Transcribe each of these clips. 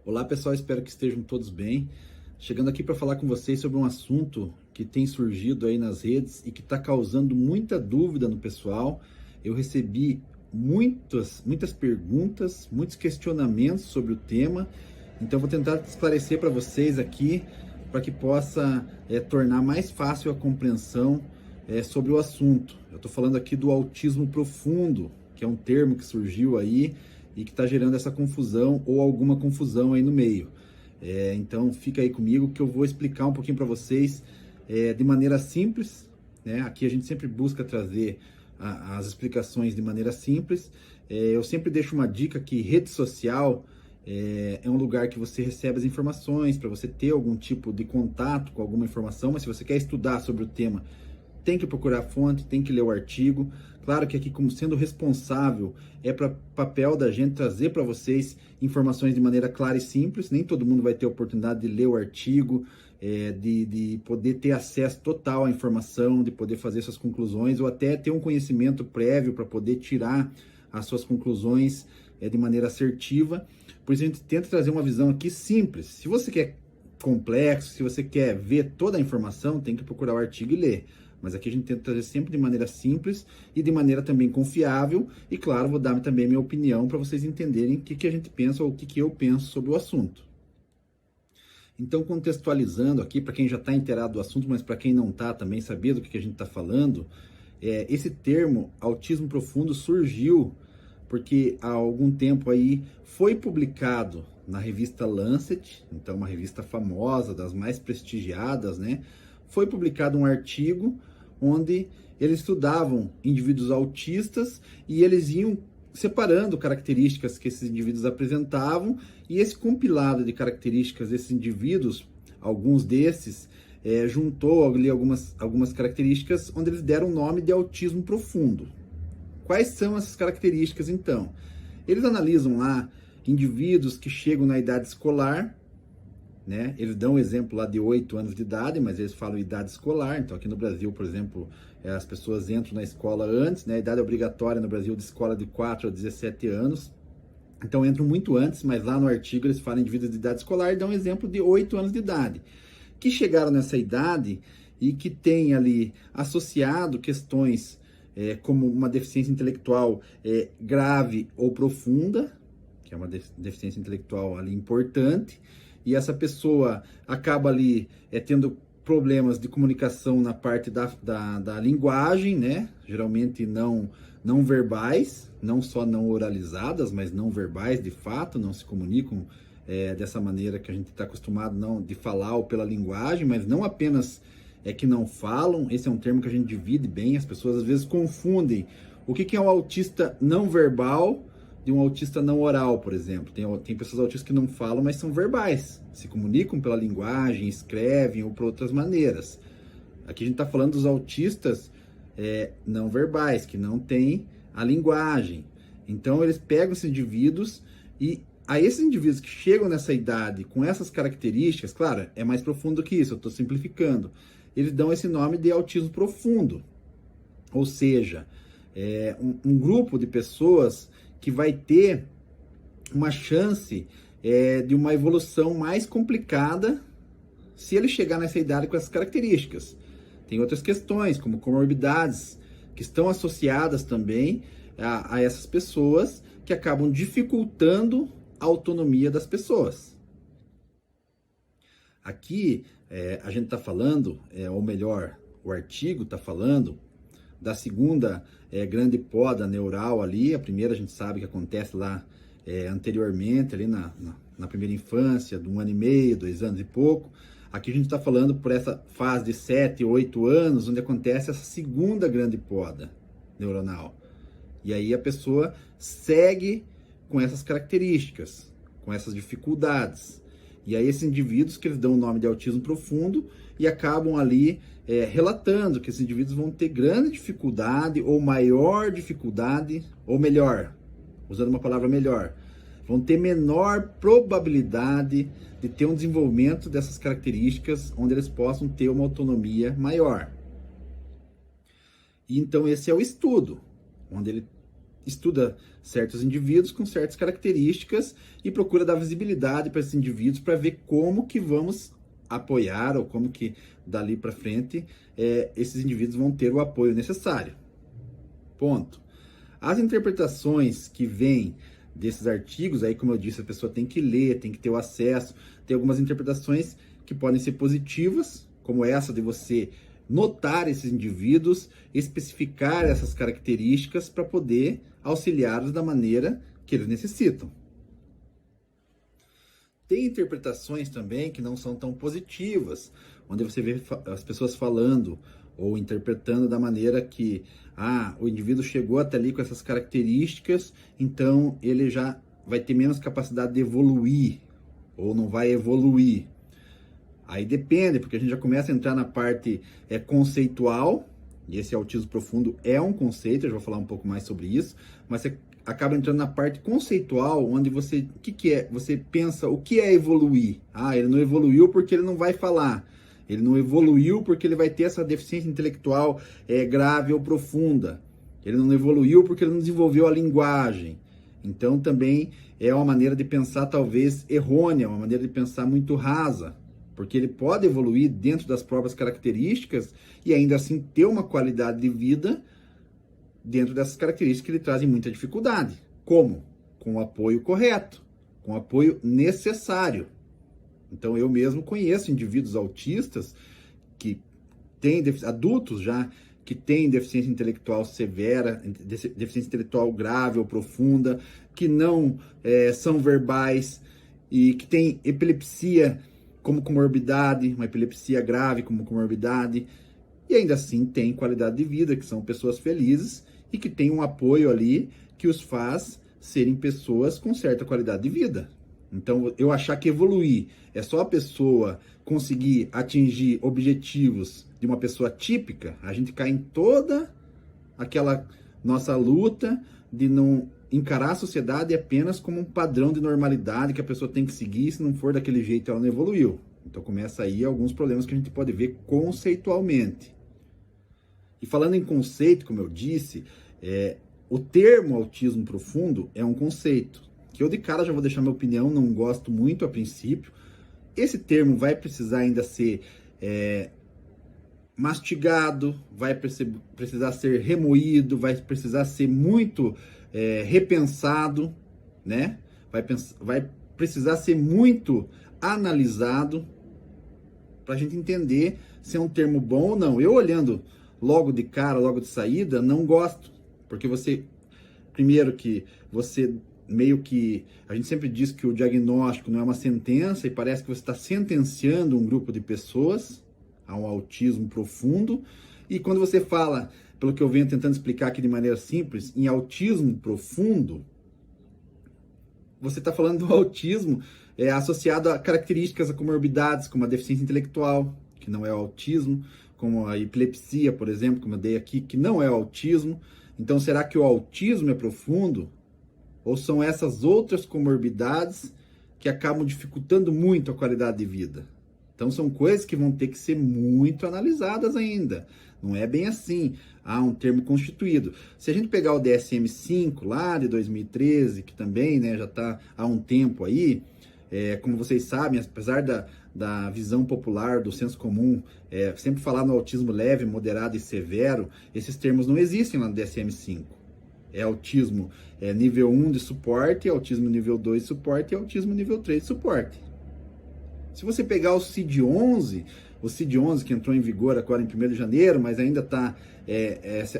Olá pessoal, espero que estejam todos bem. Chegando aqui para falar com vocês sobre um assunto que tem surgido aí nas redes e que está causando muita dúvida no pessoal. Eu recebi muitas perguntas, muitos questionamentos sobre o tema, então vou tentar esclarecer para vocês aqui para que possa tornar mais fácil a compreensão sobre o assunto. Eu estou falando aqui do autismo profundo, que é um termo que surgiu aí e que está gerando essa confusão ou alguma confusão aí no meio. Então fica aí comigo que eu vou explicar um pouquinho para vocês de maneira simples, né? Aqui a gente sempre busca trazer as explicações de maneira simples. Eu sempre deixo uma dica que rede social é um lugar que você recebe as informações para você ter algum tipo de contato com alguma informação, mas se você quer estudar sobre o tema, tem que procurar a fonte, tem que ler o artigo. Claro que aqui, como sendo responsável, é para papel da gente trazer para vocês informações de maneira clara e simples. Nem todo mundo vai ter a oportunidade de ler o artigo, de poder ter acesso total à informação, de poder fazer suas conclusões, ou até ter um conhecimento prévio para poder tirar as suas conclusões de maneira assertiva. Por isso a gente tenta trazer uma visão aqui simples. Se você quer complexo, se você quer ver toda a informação, tem que procurar o artigo e ler. Mas aqui a gente tenta trazer sempre de maneira simples e de maneira também confiável. E claro, vou dar também minha opinião para vocês entenderem o que a gente pensa ou o que eu penso sobre o assunto. Então, contextualizando aqui, para quem já está inteirado do assunto, mas para quem não está também, saber do que a gente está falando, esse termo autismo profundo surgiu porque há algum tempo aí foi publicado na revista Lancet, então uma revista famosa, das mais prestigiadas, né? Foi publicado um artigo onde eles estudavam indivíduos autistas e eles iam separando características que esses indivíduos apresentavam, e esse compilado de características desses indivíduos, alguns desses, juntou ali algumas características onde eles deram o nome de autismo profundo. Quais são essas características então? Eles analisam lá indivíduos que chegam na idade escolar, né? Eles dão um exemplo lá de 8 anos de idade, mas eles falam idade escolar. Então aqui no Brasil, por exemplo, as pessoas entram na escola antes, né? A idade obrigatória no Brasil de escola de 4 a 17 anos. Então entram muito antes, mas lá no artigo eles falam indivíduos de idade escolar e dão um exemplo de 8 anos de idade, que chegaram nessa idade e que têm ali associado questões como uma deficiência intelectual grave ou profunda, que é uma deficiência intelectual ali importante, e essa pessoa acaba ali tendo problemas de comunicação na parte da linguagem, né? Geralmente não verbais, não só não oralizadas, mas não verbais de fato, não se comunicam dessa maneira que a gente está acostumado não, de falar ou pela linguagem, mas não apenas que não falam. Esse é um termo que a gente divide bem, as pessoas às vezes confundem o que é um autista não verbal de um autista não oral, por exemplo. Tem pessoas autistas que não falam, mas são verbais, se comunicam pela linguagem, escrevem ou por outras maneiras. Aqui a gente está falando dos autistas não verbais, que não têm a linguagem. Então eles pegam esses indivíduos e a esses indivíduos que chegam nessa idade com essas características, claro, é mais profundo que isso, eu estou simplificando, eles dão esse nome de autismo profundo. Ou seja, um grupo de pessoas que vai ter uma chance de uma evolução mais complicada se ele chegar nessa idade com essas características. Tem outras questões, como comorbidades, que estão associadas também a essas pessoas, que acabam dificultando a autonomia das pessoas. Aqui a gente está falando, ou melhor, o artigo está falando da segunda grande poda neural ali. A primeira a gente sabe que acontece lá anteriormente, ali na primeira infância, de 1 ano e meio, 2 anos e pouco. Aqui a gente está falando por essa fase de 7, 8 anos, onde acontece essa segunda grande poda neuronal. E aí a pessoa segue com essas características, com essas dificuldades. E aí esses indivíduos que eles dão o nome de autismo profundo e acabam ali relatando que esses indivíduos vão ter grande dificuldade ou maior dificuldade, ou melhor, usando uma palavra melhor, vão ter menor probabilidade de ter um desenvolvimento dessas características onde eles possam ter uma autonomia maior. E então esse é o estudo, onde estuda certos indivíduos com certas características e procura dar visibilidade para esses indivíduos para ver como que vamos apoiar ou como que dali para frente esses indivíduos vão ter o apoio necessário. Ponto. As interpretações que vêm desses artigos, aí como eu disse, a pessoa tem que ler, tem que ter o acesso, tem algumas interpretações que podem ser positivas, como essa de você notar esses indivíduos, especificar essas características para poder auxiliá-los da maneira que eles necessitam. Tem interpretações também que não são tão positivas, onde você vê as pessoas falando ou interpretando da maneira que o indivíduo chegou até ali com essas características, então ele já vai ter menos capacidade de evoluir ou não vai evoluir. Aí depende, porque a gente já começa a entrar na parte conceitual, e esse autismo profundo é um conceito, eu já vou falar um pouco mais sobre isso, mas você acaba entrando na parte conceitual, onde você, o que é? Você pensa, o que é evoluir? Ele não evoluiu porque ele não vai falar, ele não evoluiu porque ele vai ter essa deficiência intelectual grave ou profunda, ele não evoluiu porque ele não desenvolveu a linguagem. Então também é uma maneira de pensar talvez errônea, uma maneira de pensar muito rasa, porque ele pode evoluir dentro das próprias características e ainda assim ter uma qualidade de vida dentro dessas características que lhe trazem muita dificuldade. Como? Com o apoio correto, com o apoio necessário. Então eu mesmo conheço indivíduos autistas que têm, adultos já, que têm deficiência intelectual severa, deficiência intelectual grave ou profunda, que não são verbais e que têm epilepsia como comorbidade, uma epilepsia grave como comorbidade, e ainda assim tem qualidade de vida, que são pessoas felizes e que tem um apoio ali que os faz serem pessoas com certa qualidade de vida. Então, eu achar que evoluir é só a pessoa conseguir atingir objetivos de uma pessoa típica, a gente cai em toda aquela nossa luta de não encarar a sociedade apenas como um padrão de normalidade que a pessoa tem que seguir, se não for daquele jeito ela não evoluiu. Então começa aí alguns problemas que a gente pode ver conceitualmente. E falando em conceito, como eu disse, o termo autismo profundo é um conceito, que eu de cara já vou deixar minha opinião, não gosto muito a princípio. Esse termo vai precisar ainda ser mastigado, vai precisar ser remoído, vai precisar ser muito repensado, né? Vai precisar ser muito analisado para a gente entender se é um termo bom ou não. Eu olhando logo de cara, logo de saída, não gosto, porque primeiro que você meio que, a gente sempre diz que o diagnóstico não é uma sentença e parece que você está sentenciando um grupo de pessoas a um autismo profundo, e quando você fala, pelo que eu venho tentando explicar aqui de maneira simples, em autismo profundo, você está falando do autismo associado a características, a comorbidades, como a deficiência intelectual, que não é o autismo, como a epilepsia, por exemplo, como eu dei aqui, que não é o autismo. Então, será que o autismo é profundo? Ou são essas outras comorbidades que acabam dificultando muito a qualidade de vida? Então, são coisas que vão ter que ser muito analisadas ainda. Não é bem assim. Há um termo constituído. Se a gente pegar o DSM-5 lá de 2013, que também já está há um tempo aí, como vocês sabem, apesar da visão popular, do senso comum, sempre falar no autismo leve, moderado e severo, esses termos não existem lá no DSM-5. É autismo nível 1 de suporte, autismo nível 2 de suporte e autismo nível 3 de suporte. Se você pegar o CID-11 que entrou em vigor agora em 1º de janeiro, mas ainda está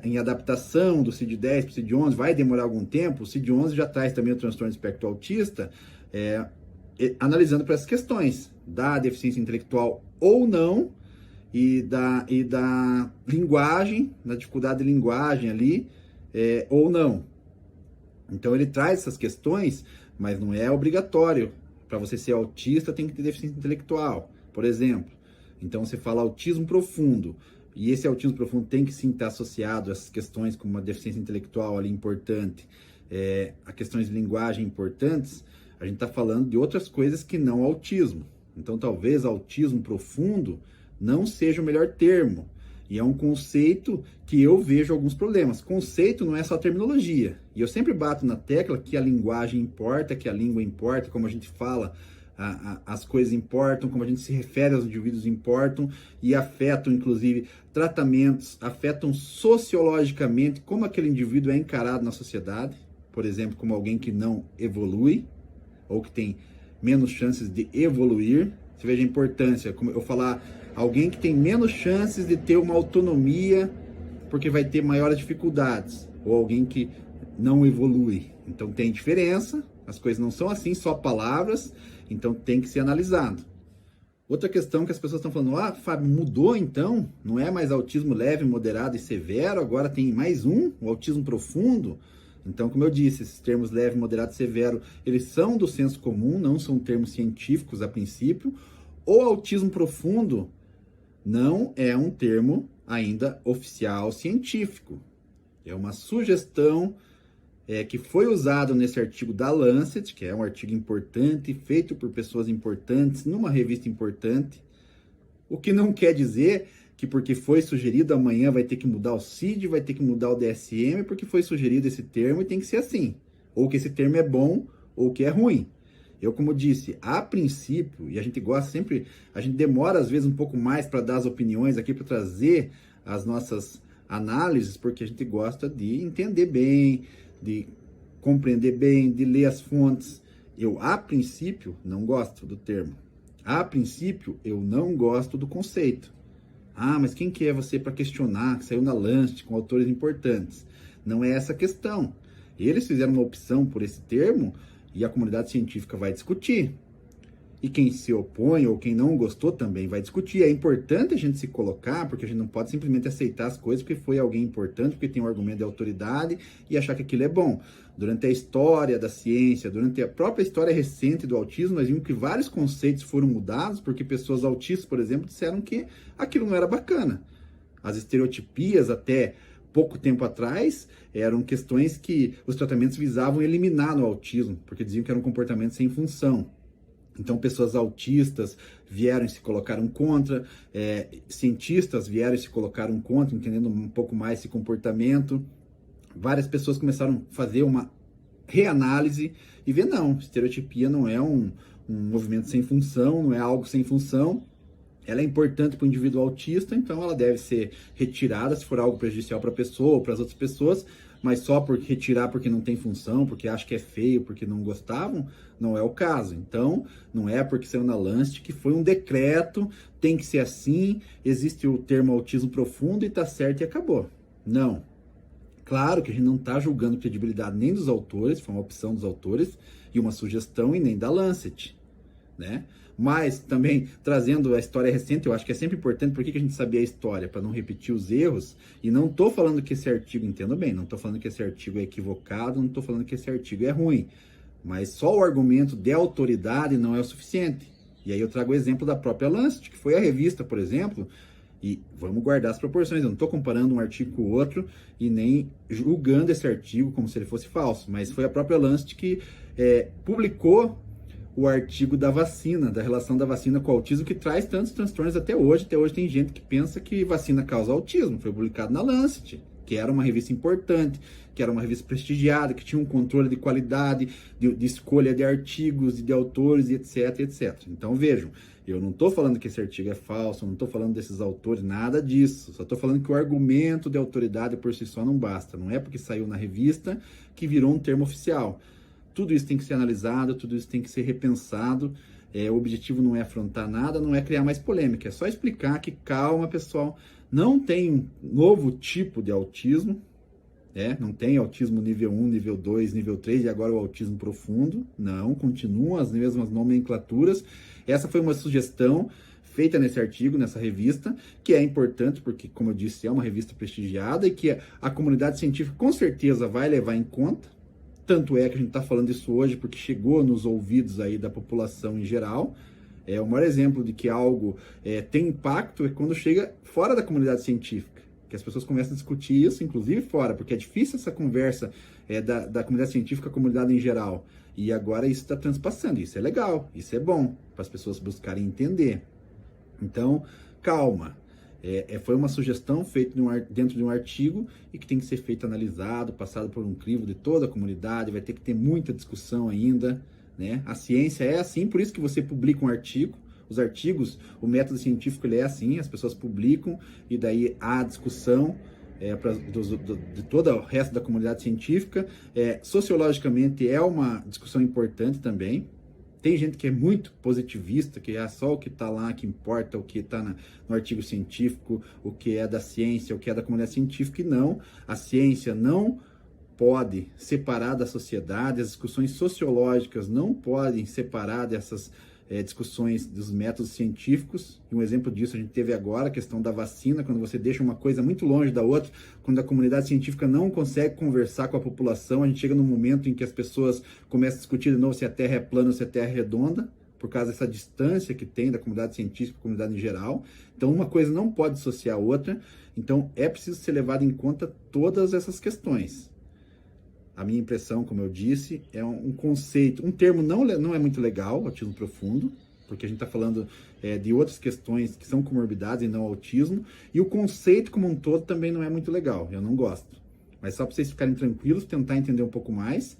em adaptação do CID-10 para o CID-11, vai demorar algum tempo, o CID-11 já traz também o transtorno de espectro autista, analisando para essas questões da deficiência intelectual ou não, e da linguagem, da dificuldade de linguagem ali, ou não. Então ele traz essas questões, mas não é obrigatório. Para você ser autista tem que ter deficiência intelectual, por exemplo. Então você fala autismo profundo, e esse autismo profundo tem que sim estar associado a essas questões como uma deficiência intelectual ali importante, a questões de linguagem importantes. A gente está falando de outras coisas que não autismo. Então talvez autismo profundo não seja o melhor termo. E é um conceito que eu vejo alguns problemas. Conceito não é só terminologia. E eu sempre bato na tecla que a linguagem importa, que a língua importa, como a gente fala, as coisas importam, como a gente se refere aos indivíduos importam e afetam, inclusive, tratamentos, afetam sociologicamente como aquele indivíduo é encarado na sociedade. Por exemplo, como alguém que não evolui ou que tem menos chances de evoluir. Você veja a importância, como eu falar, alguém que tem menos chances de ter uma autonomia porque vai ter maiores dificuldades, ou alguém que não evolui. Então tem diferença, as coisas não são assim, só palavras, então tem que ser analisado. Outra questão que as pessoas estão falando, Fábio, mudou então? Não é mais autismo leve, moderado e severo, agora tem mais um, o autismo profundo? Então, como eu disse, esses termos leve, moderado e severo, eles são do senso comum, não são termos científicos a princípio. O autismo profundo não é um termo ainda oficial científico. É uma sugestão que foi usado nesse artigo da Lancet, que é um artigo importante, feito por pessoas importantes, numa revista importante. O que não quer dizer que porque foi sugerido, amanhã vai ter que mudar o CID, vai ter que mudar o DSM, porque foi sugerido esse termo e tem que ser assim. Ou que esse termo é bom, ou que é ruim. Eu, como disse, a princípio, e a gente gosta sempre, a gente demora às vezes um pouco mais para dar as opiniões aqui, para trazer as nossas análises, porque a gente gosta de entender bem, de compreender bem, de ler as fontes. Eu, a princípio, não gosto do termo. A princípio, eu não gosto do conceito. Mas quem que é você para questionar, que saiu na Lancet com autores importantes? Não é essa a questão. Eles fizeram uma opção por esse termo e a comunidade científica vai discutir. E quem se opõe ou quem não gostou também vai discutir. É importante a gente se colocar, porque a gente não pode simplesmente aceitar as coisas porque foi alguém importante, porque tem um argumento de autoridade e achar que aquilo é bom. Durante a história da ciência, durante a própria história recente do autismo, nós vimos que vários conceitos foram mudados porque pessoas autistas, por exemplo, disseram que aquilo não era bacana. As estereotipias até pouco tempo atrás eram questões que os tratamentos visavam eliminar no autismo, porque diziam que era um comportamento sem função. Então, pessoas autistas vieram e se colocaram contra, cientistas vieram e se colocaram contra, entendendo um pouco mais esse comportamento. Várias pessoas começaram a fazer uma reanálise e ver, não, estereotipia não é um movimento sem função, não é algo sem função. Ela é importante para o indivíduo autista, então ela deve ser retirada se for algo prejudicial para a pessoa ou para as outras pessoas, mas só por retirar porque não tem função, porque acha que é feio, porque não gostavam, não é o caso. Então, não é porque saiu na Lancet que foi um decreto, tem que ser assim, existe o termo autismo profundo e tá certo e acabou. Não. Claro que a gente não está julgando credibilidade nem dos autores, foi uma opção dos autores e uma sugestão, e nem da Lancet, né? Mas também trazendo a história recente, eu acho que é sempre importante, porque que a gente sabia a história, para não repetir os erros. E não estou falando que esse artigo, entenda bem, não estou falando que esse artigo é equivocado, não estou falando que esse artigo é ruim, mas só o argumento de autoridade não é o suficiente. E aí eu trago o exemplo da própria Lancet, que foi a revista, por exemplo, e vamos guardar as proporções, eu não estou comparando um artigo com o outro e nem julgando esse artigo como se ele fosse falso, mas foi a própria Lancet que publicou o artigo da vacina, da relação da vacina com o autismo, que traz tantos transtornos até hoje. Até hoje tem gente que pensa que vacina causa autismo. Foi publicado na Lancet, que era uma revista importante, que era uma revista prestigiada, que tinha um controle de qualidade, de escolha de artigos, de autores, e etc, etc. Então vejam, eu não estou falando que esse artigo é falso, não estou falando desses autores, nada disso. Só estou falando que o argumento de autoridade por si só não basta. Não é porque saiu na revista que virou um termo oficial. Tudo isso tem que ser analisado, tudo isso tem que ser repensado. O objetivo não é afrontar nada, não é criar mais polêmica, é só explicar que, calma, pessoal, não tem um novo tipo de autismo, não tem autismo nível 1, nível 2, nível 3 e agora o autismo profundo, não, continuam as mesmas nomenclaturas. Essa foi uma sugestão feita nesse artigo, nessa revista, que é importante porque, como eu disse, é uma revista prestigiada e que a comunidade científica com certeza vai levar em conta. Tanto é que a gente está falando isso hoje porque chegou nos ouvidos aí da população em geral. O maior exemplo de que algo tem impacto é quando chega fora da comunidade científica, que as pessoas começam a discutir isso, inclusive fora, porque é difícil essa conversa da comunidade científica com a comunidade em geral. E agora isso está transpassando, isso é legal, isso é bom, para as pessoas buscarem entender. Então, calma. Foi uma sugestão feita dentro de um artigo e que tem que ser feito, analisado, passado por um crivo de toda a comunidade, vai ter que ter muita discussão ainda, né? A ciência é assim, por isso que você publica um artigo. Os artigos, o método científico ele é assim, as pessoas publicam e daí há discussão de todo o resto da comunidade científica. Sociologicamente é uma discussão importante também. Tem gente que é muito positivista, que é só o que está lá que importa, o que está no artigo científico, o que é da ciência, o que é da comunidade científica, e não. A ciência não pode separar da sociedade, as discussões sociológicas não podem separar dessas discussões dos métodos científicos. E um exemplo disso a gente teve agora, a questão da vacina, quando você deixa uma coisa muito longe da outra, quando a comunidade científica não consegue conversar com a população, a gente chega num momento em que as pessoas começam a discutir de novo se a Terra é plana ou se a Terra é redonda, por causa dessa distância que tem da comunidade científica e da comunidade em geral. Então, uma coisa não pode dissociar a outra. Então, é preciso ser levado em conta todas essas questões. A minha impressão, como eu disse, é um conceito, um termo não é muito legal, autismo profundo, porque a gente está falando de outras questões que são comorbidades e não autismo, e o conceito como um todo também não é muito legal, eu não gosto. Mas só para vocês ficarem tranquilos, tentar entender um pouco mais.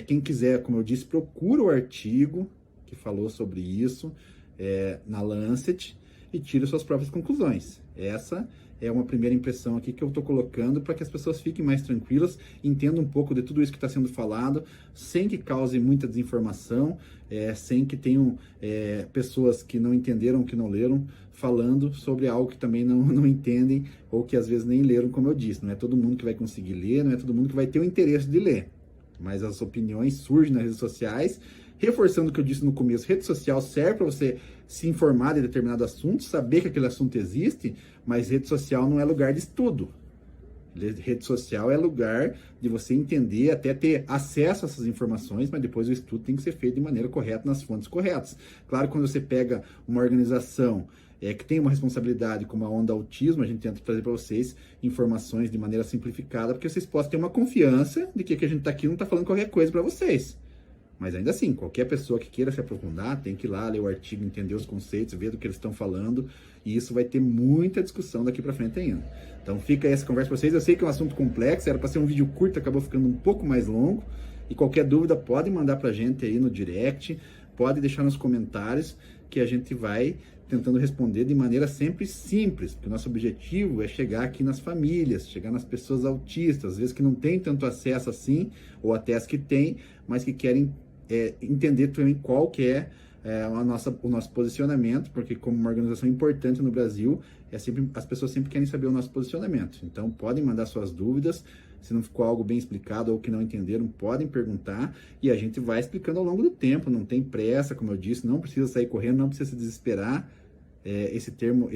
Quem quiser, como eu disse, procura o artigo que falou sobre isso na Lancet e tire suas próprias conclusões. Essa é uma primeira impressão aqui que eu estou colocando para que as pessoas fiquem mais tranquilas, entendam um pouco de tudo isso que está sendo falado, sem que cause muita desinformação, sem que tenham pessoas que não entenderam, que não leram, falando sobre algo que também não entendem ou que às vezes nem leram, como eu disse. Não é todo mundo que vai conseguir ler, não é todo mundo que vai ter o interesse de ler, mas as opiniões surgem nas redes sociais. Reforçando o que eu disse no começo, rede social serve para você se informar de determinado assunto, saber que aquele assunto existe, mas rede social não é lugar de estudo. Rede social é lugar de você entender, até ter acesso a essas informações, mas depois o estudo tem que ser feito de maneira correta, nas fontes corretas. Claro, quando você pega uma organização que tem uma responsabilidade como a Onda Autismo, a gente tenta trazer para vocês informações de maneira simplificada, porque vocês possam ter uma confiança de que a gente está aqui não está falando qualquer coisa para vocês. Mas ainda assim, qualquer pessoa que queira se aprofundar tem que ir lá ler o artigo, entender os conceitos, ver do que eles estão falando, e isso vai ter muita discussão daqui para frente ainda. Então fica aí essa conversa para vocês. Eu sei que é um assunto complexo, era para ser um vídeo curto, acabou ficando um pouco mais longo, e qualquer dúvida pode mandar para a gente aí no direct, pode deixar nos comentários, que a gente vai tentando responder de maneira sempre simples, porque o nosso objetivo é chegar aqui nas famílias, chegar nas pessoas autistas, às vezes que não tem tanto acesso assim, ou até as que têm, mas que querem entender também qual que é o nosso posicionamento, porque como uma organização importante no Brasil, as pessoas sempre querem saber o nosso posicionamento. Então podem mandar suas dúvidas, se não ficou algo bem explicado ou que não entenderam, podem perguntar, e a gente vai explicando ao longo do tempo, não tem pressa, como eu disse, não precisa sair correndo, não precisa se desesperar. Esse termo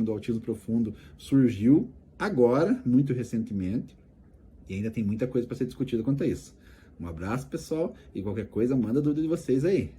do autismo profundo surgiu agora, muito recentemente, e ainda tem muita coisa para ser discutida quanto a isso. Um abraço, pessoal, e qualquer coisa, manda dúvida de vocês aí.